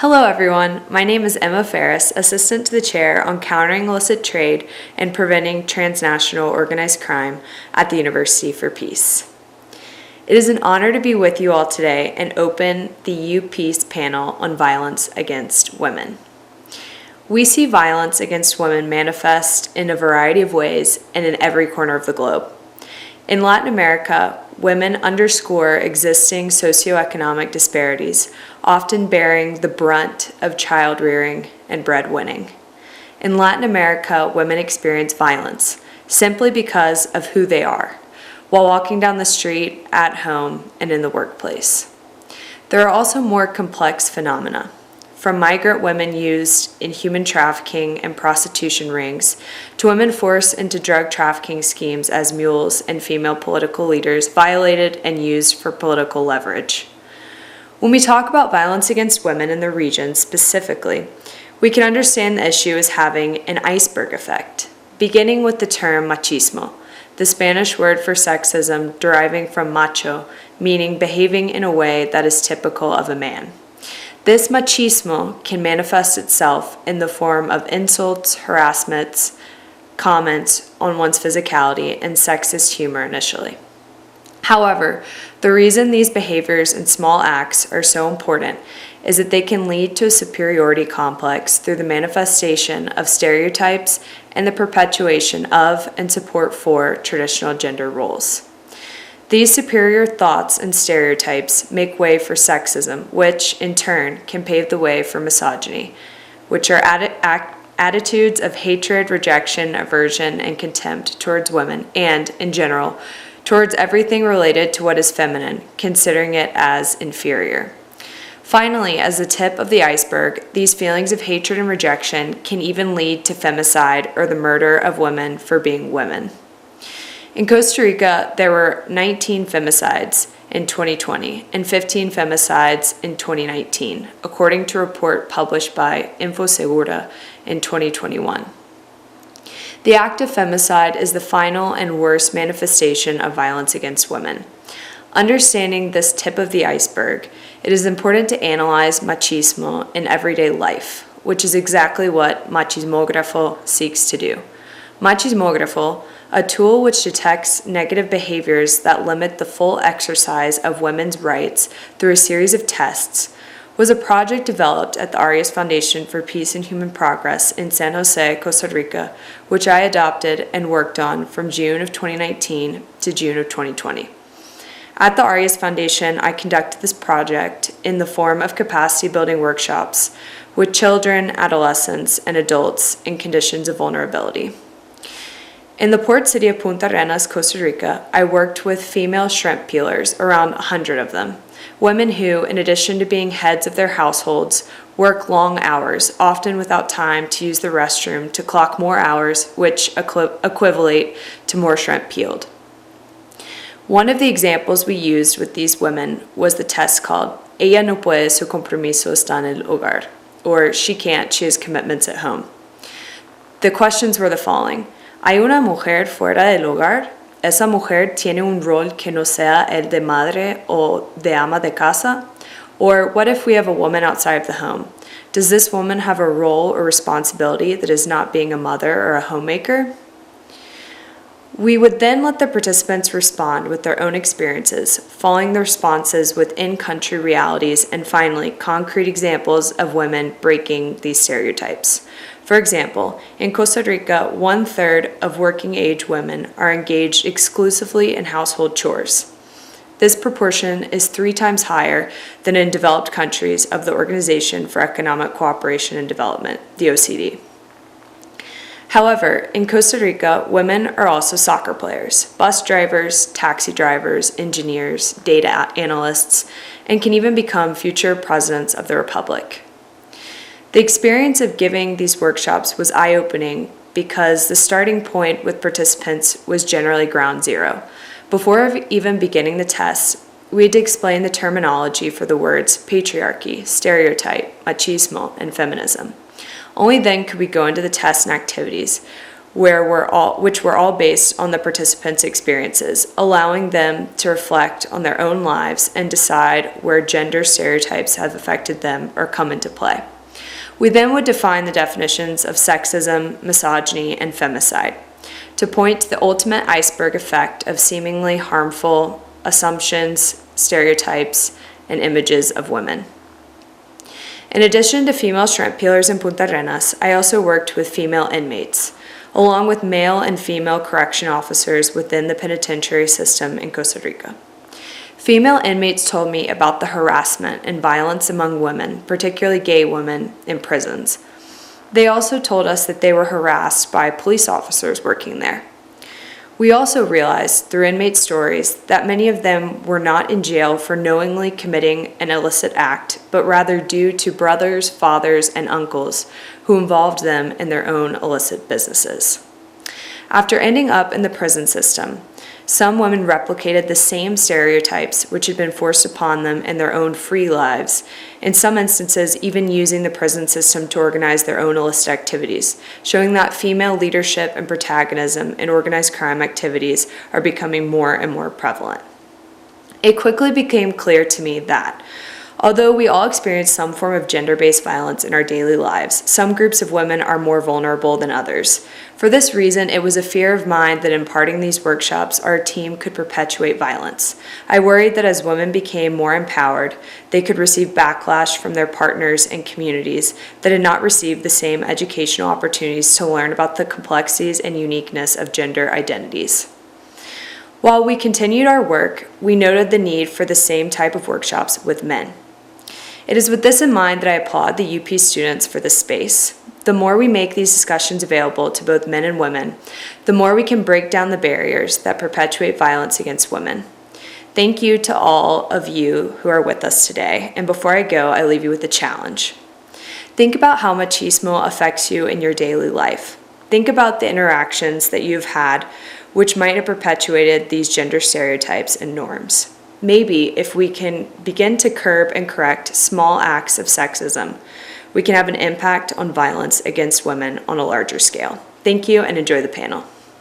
Hello everyone, my name is Emma Farris, Assistant to the Chair on Countering Illicit Trade and Preventing Transnational Organized Crime at the University for Peace. It is an honor to be with you all today and open the U Peace panel on violence against women. We see violence against women manifest in a variety of ways and in every corner of the globe. In Latin America, women underscore existing socioeconomic disparities, often bearing the brunt of child rearing and breadwinning. In Latin America, women experience violence simply because of who they are, while walking down the street, at home, and in the workplace. There are also more complex phenomena, from migrant women used in human trafficking and prostitution rings, to women forced into drug trafficking schemes as mules and female political leaders violated and used for political leverage. When we talk about violence against women in the region specifically, we can understand the issue as having an iceberg effect, beginning with the term machismo, the Spanish word for sexism deriving from macho, meaning behaving in a way that is typical of a man. This machismo can manifest itself in the form of insults, harassments, comments on one's physicality, and sexist humor initially. However, the reason these behaviors and small acts are so important is that they can lead to a superiority complex through the manifestation of stereotypes and the perpetuation of and support for traditional gender roles. These superior thoughts and stereotypes make way for sexism, which, in turn, can pave the way for misogyny, which are attitudes of hatred, rejection, aversion, and contempt towards women and, in general, towards everything related to what is feminine, considering it as inferior. Finally, as the tip of the iceberg, these feelings of hatred and rejection can even lead to femicide or the murder of women for being women. In Costa Rica, there were 19 femicides in 2020 and 15 femicides in 2019, according to a report published by InfoSegura in 2021. The act of femicide is the final and worst manifestation of violence against women. Understanding this tip of the iceberg, it is important to analyze machismo in everyday life, which is exactly what Machismógrafo seeks to do. Machismógrafo, a tool which detects negative behaviors that limit the full exercise of women's rights through a series of tests, was a project developed at the Arias Foundation for Peace and Human Progress in San Jose, Costa Rica, which I adopted and worked on from June of 2019 to June of 2020. At the Arias Foundation, I conducted this project in the form of capacity building workshops with children, adolescents, and adults in conditions of vulnerability. In the port city of Punta Arenas, Costa Rica, I worked with female shrimp peelers, around 100 of them, women who, in addition to being heads of their households, work long hours, often without time to use the restroom to clock more hours, which equivalent to more shrimp peeled. One of the examples we used with these women was the test called Ella no puede, su compromiso está en el hogar, or She can't, she has commitments at home. The questions were the following. ¿Hay una mujer fuera del hogar? ¿Esa mujer tiene un rol que no sea el de madre o de ama de casa? Or what if we have a woman outside of the home? Does this woman have a role or responsibility that is not being a mother or a homemaker? We would then let the participants respond with their own experiences, following the responses with in-country realities, and finally, concrete examples of women breaking these stereotypes. For example, in Costa Rica, 1/3 of working-age women are engaged exclusively in household chores. This proportion is 3 times higher than in developed countries of the Organization for Economic Cooperation and Development, the OECD. However, in Costa Rica, women are also soccer players, bus drivers, taxi drivers, engineers, data analysts, and can even become future presidents of the republic. The experience of giving these workshops was eye-opening because the starting point with participants was generally ground zero. Before even beginning the tests, we had to explain the terminology for the words patriarchy, stereotype, machismo, and feminism. Only then could we go into the tests and activities, which were all based on the participants' experiences, allowing them to reflect on their own lives and decide where gender stereotypes have affected them or come into play. We then would define the definitions of sexism, misogyny, and femicide to point to the ultimate iceberg effect of seemingly harmful assumptions, stereotypes, and images of women. In addition to female shrimp peelers in Punta Arenas, I also worked with female inmates, along with male and female correction officers within the penitentiary system in Costa Rica. Female inmates told me about the harassment and violence among women, particularly gay women, in prisons. They also told us that they were harassed by police officers working there. We also realized through inmate stories that many of them were not in jail for knowingly committing an illicit act, but rather due to brothers, fathers, and uncles who involved them in their own illicit businesses. After ending up in the prison system, some women replicated the same stereotypes which had been forced upon them in their own free lives, in some instances even using the prison system to organize their own illicit activities, showing that female leadership and protagonism in organized crime activities are becoming more and more prevalent. It quickly became clear to me that, although we all experience some form of gender-based violence in our daily lives, some groups of women are more vulnerable than others. For this reason, it was a fear of mine that imparting these workshops, our team could perpetuate violence. I worried that as women became more empowered, they could receive backlash from their partners and communities that had not received the same educational opportunities to learn about the complexities and uniqueness of gender identities. While we continued our work, we noted the need for the same type of workshops with men. It is with this in mind that I applaud the UP students for this space. The more we make these discussions available to both men and women, the more we can break down the barriers that perpetuate violence against women. Thank you to all of you who are with us today, and before I go, I leave you with a challenge. Think about how machismo affects you in your daily life. Think about the interactions that you've had which might have perpetuated these gender stereotypes and norms. Maybe if we can begin to curb and correct small acts of sexism, we can have an impact on violence against women on a larger scale. Thank you and enjoy the panel.